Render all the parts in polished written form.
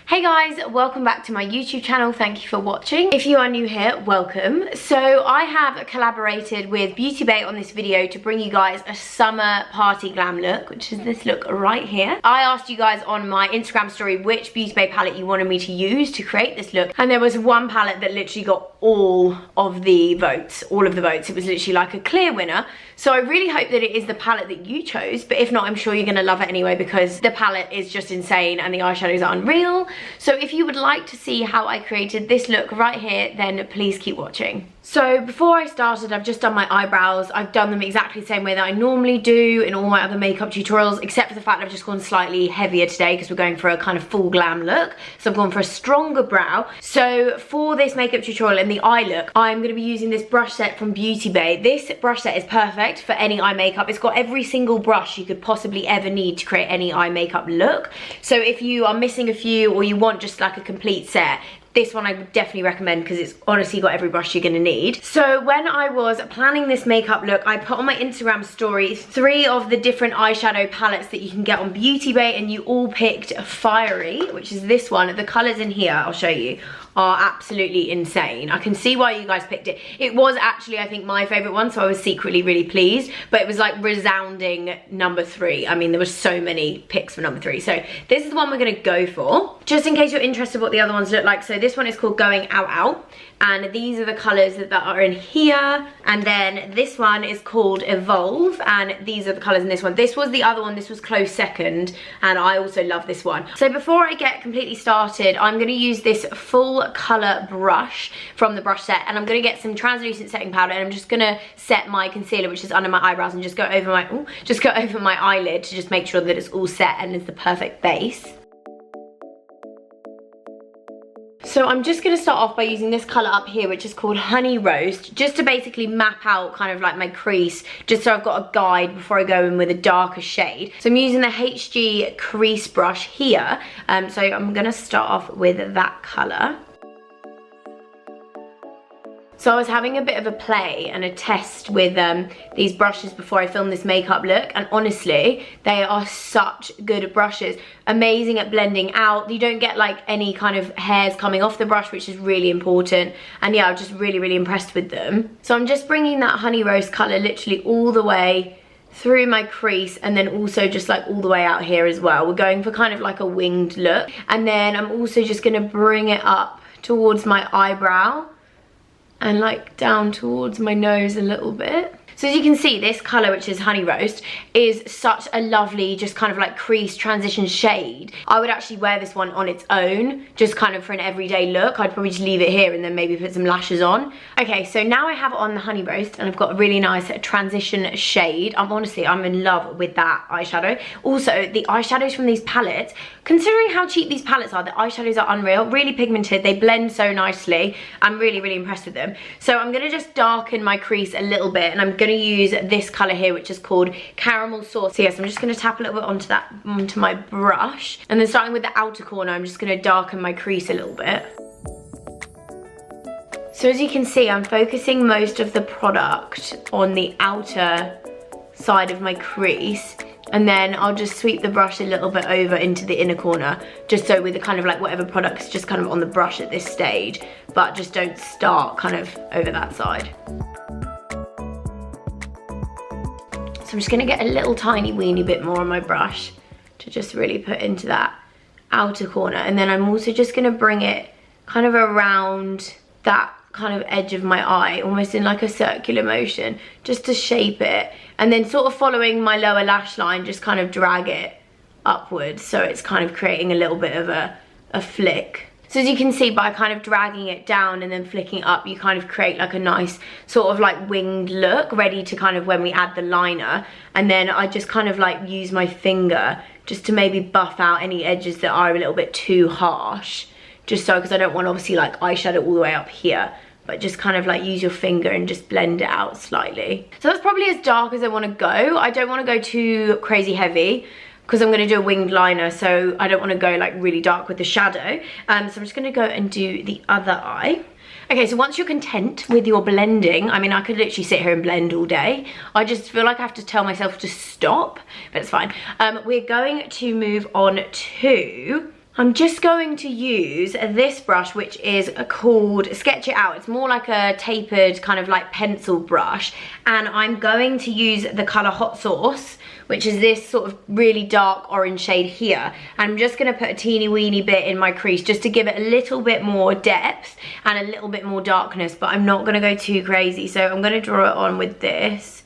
Hey guys, welcome back to my YouTube channel. Thank you for watching. If you are new here, welcome. So I have collaborated with Beauty Bay on this video to bring you guys a summer party glam look, which is this look right here. I asked you guys on my Instagram story which Beauty Bay palette you wanted me to use to create this look, and there was one palette that literally got all of the votes. It was literally like a clear winner. So I really hope that it is the palette that you chose, but if not, I'm sure you're gonna love it anyway because the palette is just insane and the eyeshadows are unreal. So if you would like to see how I created this look right here, then please keep watching. So before I started, I've just done my eyebrows. I've done them exactly the same way that I normally do in all my other makeup tutorials, except for the fact I've just gone slightly heavier today because we're going for a kind of full glam look. So I've gone for a stronger brow. So for this makeup tutorial and the eye look, I'm going to be using this brush set from Beauty Bay. This brush set is perfect for any eye makeup. It's got every single brush you could possibly ever need to create any eye makeup look. So if you are missing a few or you want just like a complete set, this one I would definitely recommend because it's honestly got every brush you're gonna need. So when I was planning this makeup look, I put on my Instagram story 3 of the different eyeshadow palettes that you can get on Beauty Bay, and you all picked Fiery, which is this one. The colors in here, I'll show you, are absolutely insane. I can see why you guys picked it. It was actually, I think, my favorite one, so I was secretly really pleased, but it was like resounding number 3. I mean, there were so many picks for number 3. So this is the one we're gonna go for. Just in case you're interested what the other ones look like, so this one is called Going Out Out, and these are the colors that are in here. And then this one is called Evolve, and these are the colors in this one. This was the other one, this was close second, and I also love this one. So before I get completely started, I'm gonna use this full color brush from the brush set, and I'm gonna get some translucent setting powder, and I'm just gonna set my concealer, which is under my eyebrows, and just go over my eyelid to just make sure that it's all set and is the perfect base. So I'm just going to start off by using this colour up here, which is called Honey Roast, just to basically map out kind of like my crease, just so I've got a guide before I go in with a darker shade. So I'm using the HG crease brush here, so I'm going to start off with that colour. So I was having a bit of a play and a test with these brushes before I filmed this makeup look, and honestly, they are such good brushes. Amazing at blending out. You don't get like any kind of hairs coming off the brush, which is really important. And yeah, I'm just really impressed with them. So I'm just bringing that Honey Roast colour literally all the way through my crease, and then also just like all the way out here as well. We're going for kind of like a winged look. And then I'm also just gonna bring it up towards my eyebrow and like down towards my nose a little bit. So as you can see, this colour, which is Honey Roast, is such a lovely, just kind of like crease transition shade. I would actually wear this one on its own, just kind of for an everyday look. I'd probably just leave it here and then maybe put some lashes on. Okay, so now I have on the Honey Roast, and I've got a really nice transition shade. I'm in love with that eyeshadow. Also, the eyeshadows from these palettes, considering how cheap these palettes are, the eyeshadows are unreal, really pigmented. They blend so nicely. I'm really impressed with them. So I'm gonna just darken my crease a little bit, and I'm gonna use this color here, which is called Caramel Sauce. So yes, I'm just going to tap a little bit onto my brush, and then starting with the outer corner, I'm just going to darken my crease a little bit. So as you can see, I'm focusing most of the product on the outer side of my crease, and then I'll just sweep the brush a little bit over into the inner corner, just so with the kind of like whatever product is just kind of on the brush at this stage, but just don't start kind of over that side. So I'm just gonna get a little tiny weeny bit more on my brush to just really put into that outer corner. And then I'm also just gonna bring it kind of around that kind of edge of my eye, almost in like a circular motion, just to shape it. And then sort of following my lower lash line, just kind of drag it upwards. So it's kind of creating a little bit of a flick. So as you can see, by kind of dragging it down and then flicking up, you kind of create like a nice sort of like winged look, ready to kind of when we add the liner. And then I just kind of like use my finger just to maybe buff out any edges that are a little bit too harsh. Just so, because I don't want obviously like eyeshadow all the way up here, but just kind of like use your finger and just blend it out slightly. So that's probably as dark as I want to go. I don't want to go too crazy heavy, because I'm going to do a winged liner, so I don't want to go like really dark with the shadow. So I'm just going to go and do the other eye. Okay, so once you're content with your blending, I mean, I could literally sit here and blend all day. I just feel like I have to tell myself to stop, but it's fine. We're going to move on to I'm just going to use this brush, which is called Sketch It Out. It's more like a tapered kind of like pencil brush, and I'm going to use the colour Hot Sauce, which is this sort of really dark orange shade here. I'm just going to put a teeny weeny bit in my crease just to give it a little bit more depth and a little bit more darkness, but I'm not going to go too crazy. So I'm going to draw it on with this.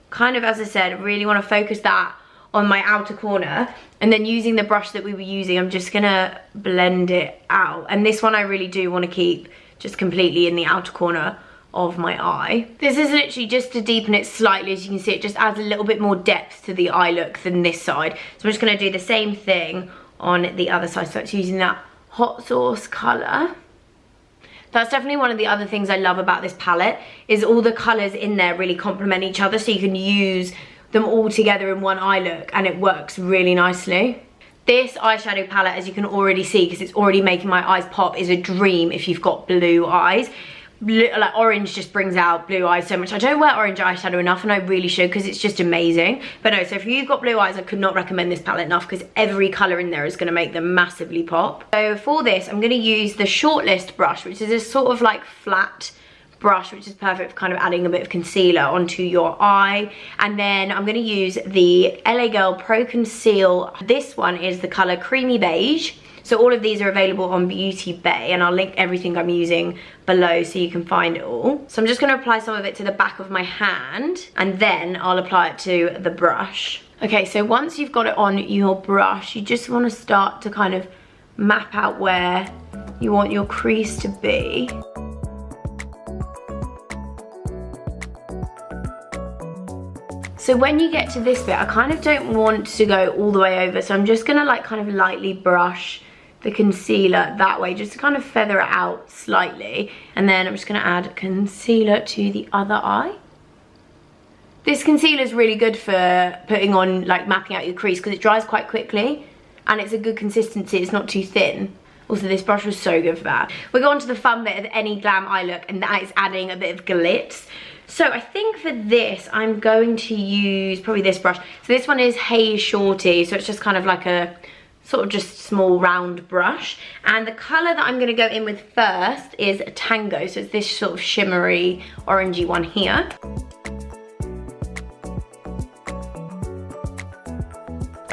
Kind of, as I said, I really want to focus that on my outer corner, and then using the brush that we were using, I'm just gonna blend it out. And this one I really do want to keep just completely in the outer corner of my eye. This is literally just to deepen it slightly. As you can see, it just adds a little bit more depth to the eye look than this side. So I'm just gonna do the same thing on the other side. So it's using that Hot Sauce color. That's definitely one of the other things I love about this palette, is all the colors in there really complement each other, so you can use them all together in one eye look and it works really nicely. This eyeshadow palette, as you can already see, because it's already making my eyes pop, is a dream if you've got blue eyes. Like orange just brings out blue eyes so much. I don't wear orange eyeshadow enough, and I really should, because it's just amazing. But no, so if you've got blue eyes, I could not recommend this palette enough, because every colour in there is going to make them massively pop. So for this, I'm going to use the Shortlist brush, which is this sort of like flat brush, which is perfect for kind of adding a bit of concealer onto your eye. And then I'm going to use the LA Girl Pro Conceal. This one is the colour Creamy Beige. So all of these are available on Beauty Bay, and I'll link everything I'm using below so you can find it all. So I'm just going to apply some of it to the back of my hand, and then I'll apply it to the brush. Okay, so once you've got it on your brush, you just want to start to kind of map out where you want your crease to be. So when you get to this bit, I kind of don't want to go all the way over, so I'm just gonna like kind of lightly brush the concealer that way, just to kind of feather it out slightly. And then I'm just gonna add concealer to the other eye. This concealer is really good for putting on, like mapping out your crease, because it dries quite quickly and it's a good consistency, it's not too thin. Also, this brush was so good for that. We'll go on to the fun bit of any glam eye look, and that is adding a bit of glitz. So I think for this, I'm going to use probably this brush. So this one is Haze Shorty, so it's just kind of like a sort of just small round brush. And the colour that I'm going to go in with first is Tango, so it's this sort of shimmery orangey one here.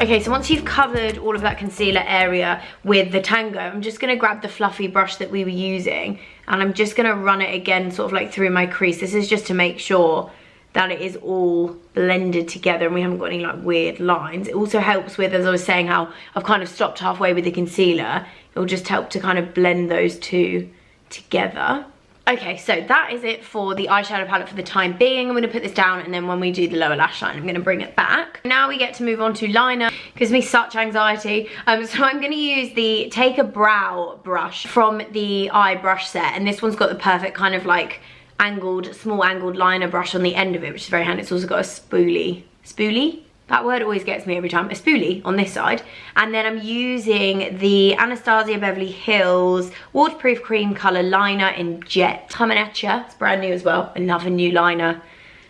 Okay, so once you've covered all of that concealer area with the Tango, I'm just going to grab the fluffy brush that we were using, and I'm just going to run it again sort of like through my crease. This is just to make sure that it is all blended together and we haven't got any like weird lines. It also helps with, as I was saying, how I've kind of stopped halfway with the concealer. It'll just help to kind of blend those two together. Okay, so that is it for the eyeshadow palette for the time being. I'm going to put this down, and then when we do the lower lash line, I'm going to bring it back. Now we get to move on to liner. It gives me such anxiety. So I'm going to use the Take a Brow brush from the eye brush set, and this one's got the perfect kind of like angled, small angled liner brush on the end of it, which is very handy. It's also got a spoolie? That word always gets me every time. A spoolie on this side. And then I'm using the Anastasia Beverly Hills Waterproof Cream Colour Liner in Jet. Coming at ya. It's brand new as well. I love a new liner.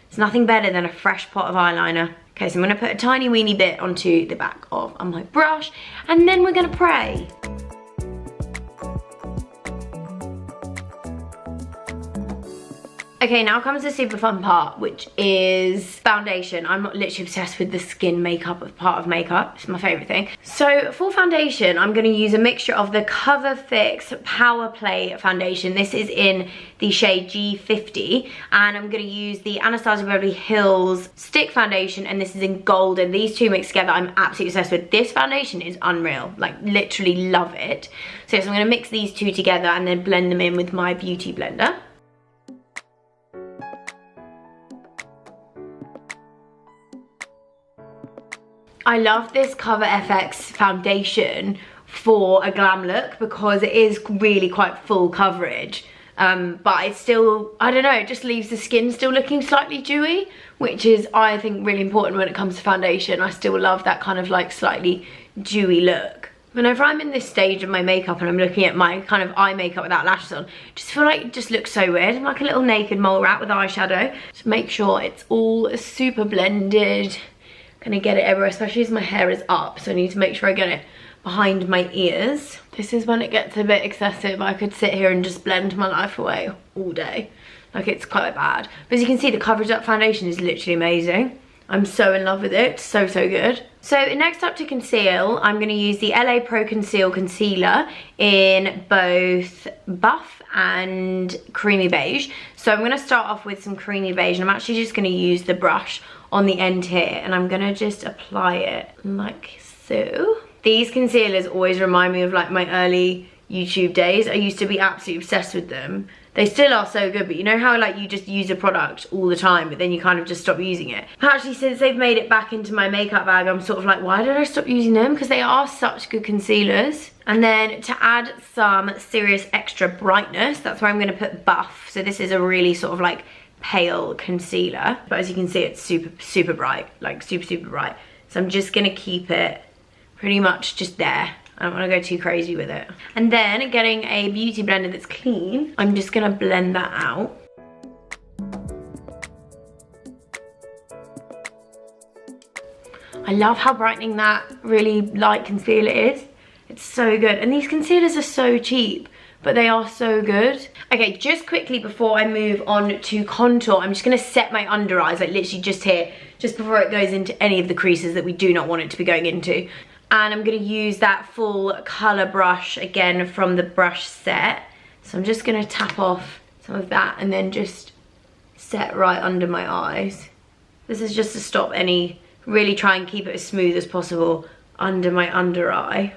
It's nothing better than a fresh pot of eyeliner. Okay, so I'm going to put a tiny weeny bit onto the back of my brush, and then we're going to pray. Okay, now comes the super fun part, which is foundation. I'm literally obsessed with the skin makeup part of makeup. It's my favourite thing. So for foundation, I'm going to use a mixture of the Cover Fix Power Play foundation. This is in the shade G50. And I'm going to use the Anastasia Beverly Hills Stick Foundation, and this is in Golden. These two mixed together, I'm absolutely obsessed with. This foundation is unreal. Like, literally love it. So I'm going to mix these two together and then blend them in with my beauty blender. I love this Cover FX foundation for a glam look because it is really quite full coverage, but it's still, I don't know, it just leaves the skin still looking slightly dewy, which is, I think, really important when it comes to foundation. I still love that kind of like slightly dewy look. Whenever I'm in this stage of my makeup and I'm looking at my kind of eye makeup without lashes on, I just feel like it just looks so weird. I'm like a little naked mole rat with eyeshadow. Just make sure it's all super blended. Gonna get it everywhere, especially as my hair is up, so I need to make sure I get it behind my ears. This is when it gets a bit excessive. I could sit here and just blend my life away all day. Like, it's quite bad. But as you can see, the coverage of that foundation is literally amazing. I'm so in love with it. So good. So next up to conceal, I'm going to use the LA Pro Conceal Concealer in both buff and creamy beige. So I'm going to start off with some creamy beige, and I'm actually just going to use the brush on the end here, and I'm going to just apply it like so. These concealers always remind me of like my early YouTube days. I used to be absolutely obsessed with them. They still are so good, but you know how like you just use a product all the time, but then you kind of just stop using it. Actually, since they've made it back into my makeup bag, I'm sort of like, why did I stop using them? Because they are such good concealers. And then to add some serious extra brightness, that's where I'm going to put Buff. So this is a really sort of like pale concealer, but as you can see, it's super bright, like super bright. So I'm just going to keep it pretty much just there. I don't want to go too crazy with it. And then getting a beauty blender that's clean, I'm just going to blend that out. I love how brightening that really light concealer is. It's so good. And these concealers are so cheap, but they are so good. Okay, just quickly before I move on to contour, I'm just going to set my under eyes, like literally just here, just before it goes into any of the creases that we do not want it to be going into. And I'm going to use that full colour brush again from the brush set. So I'm just going to tap off some of that and then just set right under my eyes. This is just to stop any, really try and keep it as smooth as possible under my under eye.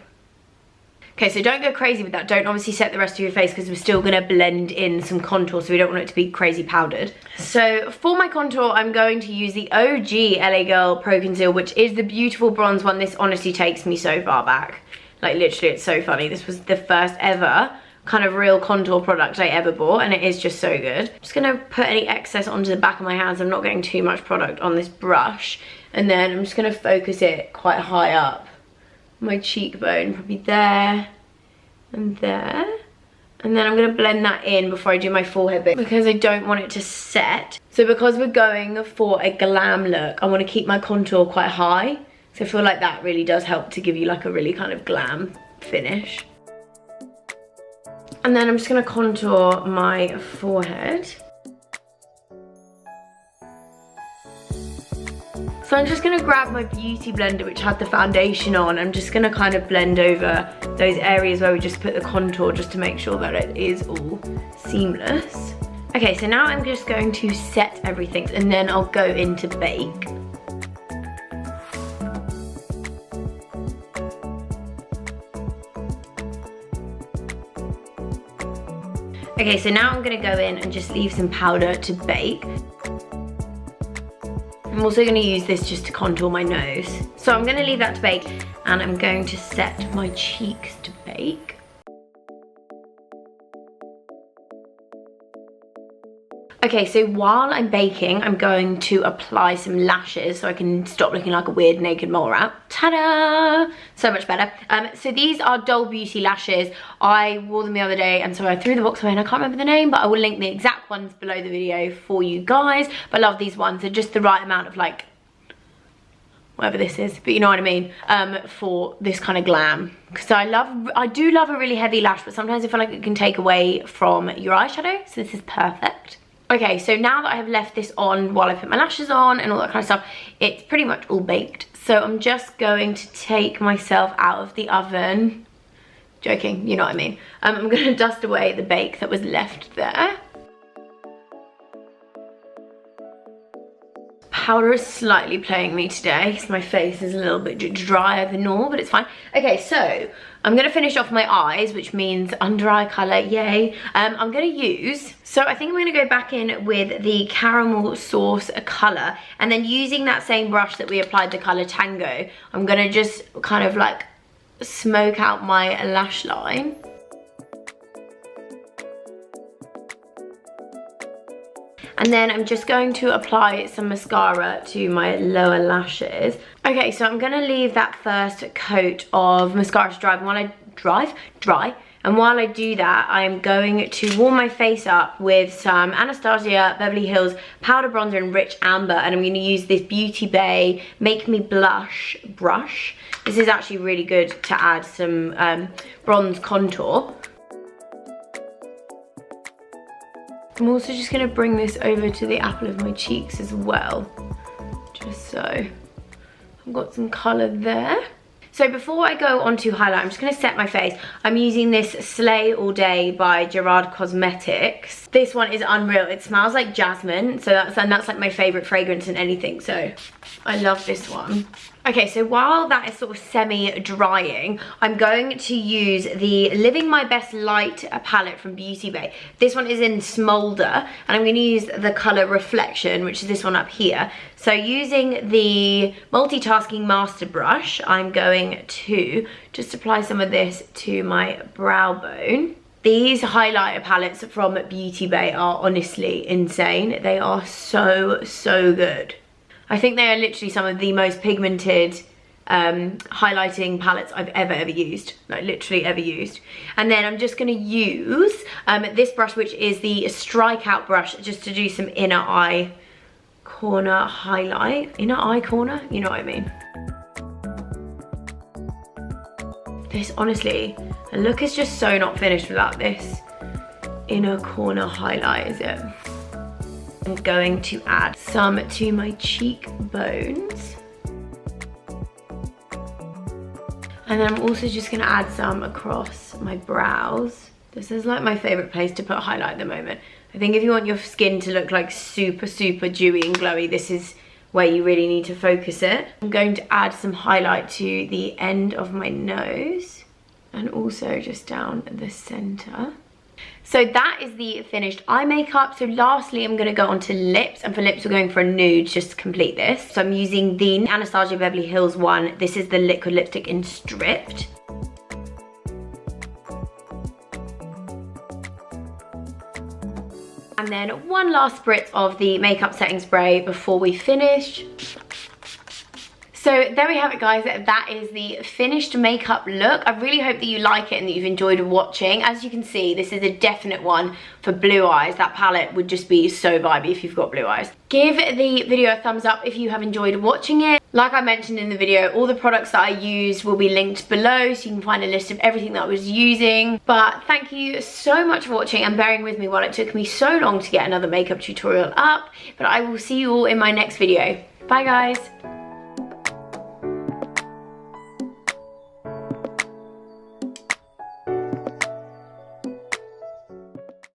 Okay, so don't go crazy with that. Don't obviously set the rest of your face because we're still going to blend in some contour, so we don't want it to be crazy powdered. So for my contour, I'm going to use the OG LA Girl Pro Conceal, which is the beautiful bronze one. This honestly takes me so far back. Like literally, it's so funny. This was the first ever kind of real contour product I ever bought, and it is just so good. I'm just going to put any excess onto the back of my hands. I'm not getting too much product on this brush. And then I'm just going to focus it quite high up. My cheekbone, probably there and there, and then I'm going to blend that in before I do my forehead bit because I don't want it to set. So because we're going for a glam look, I want to keep my contour quite high, so I feel like that really does help to give you like a really kind of glam finish. And then I'm just going to contour my forehead. So I'm just going to grab my beauty blender, which had the foundation on. I'm just going to kind of blend over those areas where we just put the contour, just to make sure that it is all seamless. Okay, so now I'm just going to set everything and then I'll go into bake. Okay, so now I'm going to go in and just leave some powder to bake. I'm also going to use this just to contour my nose. So I'm going to leave that to bake, and I'm going to set my cheeks to bake. Okay, so while I'm baking, I'm going to apply some lashes so I can stop looking like a weird naked mole rat. Ta-da! So much better. So these are Doll Beauty lashes. I wore them the other day, and so I threw the box away and I can't remember the name, but I will link the exact ones below the video for you guys. But I love these ones. They're just the right amount of like, whatever this is, but you know what I mean, for this kind of glam. Because I do love a really heavy lash, but sometimes I feel like it can take away from your eyeshadow, so this is perfect. Okay, so now that I have left this on while I put my lashes on and all that kind of stuff, it's pretty much all baked. So I'm just going to take myself out of the oven. Joking, you know what I mean. I'm going to dust away the bake that was left there. Powder is slightly playing me today, so my face is a little bit drier than normal, but it's fine. Okay, so I'm gonna finish off my eyes, which means under eye color, yay. I'm gonna use, so I think I'm gonna go back in with the Caramel Sauce color, and then using that same brush that we applied the color Tango, I'm gonna just kind of like smoke out my lash line. And then I'm just going to apply some mascara to my lower lashes. Okay, so I'm gonna leave that first coat of mascara to dry. And while I dry, And while I do that, I'm going to warm my face up with some Anastasia Beverly Hills Powder Bronzer in Rich Amber, and I'm going to use this Beauty Bay Make Me Blush brush. This is actually really good to add some bronze contour. I'm also just going to bring this over to the apple of my cheeks as well, just so I've got some colour there. So before I go on to highlight, I'm just going to set my face. I'm using this Slay All Day by Gerard Cosmetics. This one is unreal. It smells like jasmine, so that's like my favourite fragrance in anything, so I love this one. Okay, so while that is sort of semi-drying, I'm going to use the Living My Best Light palette from Beauty Bay. This one is in Smolder, and I'm going to use the colour Reflection, which is this one up here. So using the Multitasking Master Brush, I'm going to just apply some of this to my brow bone. These highlighter palettes from Beauty Bay are honestly insane. They are so, so good. I think they are literally some of the most pigmented highlighting palettes I've ever used, like literally ever used. And then I'm just going to use this brush, which is the Strikeout brush, just to do some inner eye corner highlight. Inner eye corner? You know what I mean. This, honestly, the look is just so not finished without this inner corner highlight, is it? I'm going to add some to my cheekbones. And then I'm also just going to add some across my brows. This is like my favourite place to put highlight at the moment. I think if you want your skin to look like super, super dewy and glowy, this is where you really need to focus it. I'm going to add some highlight to the end of my nose and also just down the centre. So that is the finished eye makeup. So lastly, I'm going to go on to lips, and for lips we're going for a nude just to complete this. So I'm using the Anastasia Beverly Hills one. This is the liquid lipstick in Stripped. And then one last spritz of the makeup setting spray before we finish. So there we have it, guys. That is the finished makeup look. I really hope that you like it and that you've enjoyed watching. As you can see, this is a definite one for blue eyes. That palette would just be so vibey if you've got blue eyes. Give the video a thumbs up if you have enjoyed watching it. Like I mentioned in the video, all the products that I used will be linked below, so you can find a list of everything that I was using. But thank you so much for watching and bearing with me while it took me so long to get another makeup tutorial up. But I will see you all in my next video. Bye, guys.